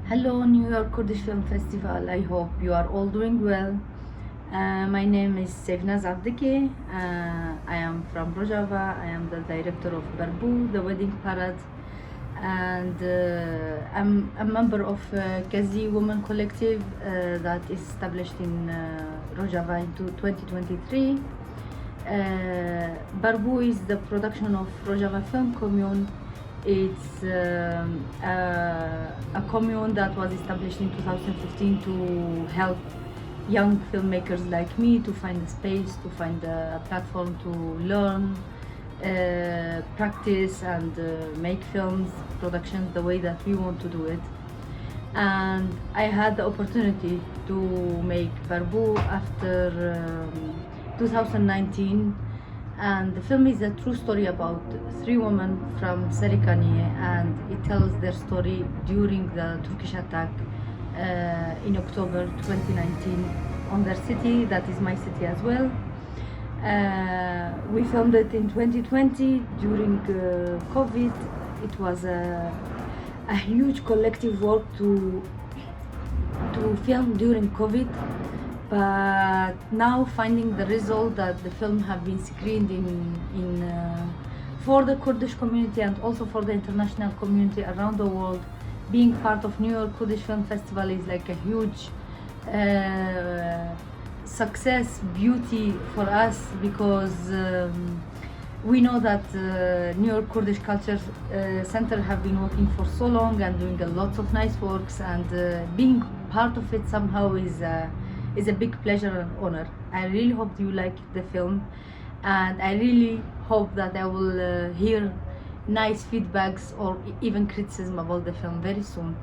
Hello, New York Kurdish Film Festival. I hope you are all doing well. My name is Sevinaz Evdike. I am from Rojava. I am the director of Barbu, the wedding parade, and I'm a member of Kezi Women Collective that is established in Rojava in 2023. Barbu is the production of Rojava Film Commune. It's a commune that was established in 2015 to help young filmmakers like me to find a space, to find a platform to learn, practice and make films, productions the way that we want to do it. And I had the opportunity to make Barbu after 2019. And the film is a true story about three women from Serekaniye, and it tells their story during the Turkish attack in October 2019 on their city, that is my city as well. We filmed it in 2020 during COVID. It was a huge collective work to film during COVID. But now finding the result that the film have been screened in for the Kurdish community and also for the international community around the world, being part of New York Kurdish Film Festival is like a huge success, beauty for us, because we know that New York Kurdish Culture Center have been working for so long and doing a lot of nice works, and being part of it somehow is a big pleasure and honor. I really hope you like the film, and I really hope that I will hear nice feedbacks or even criticism about the film very soon.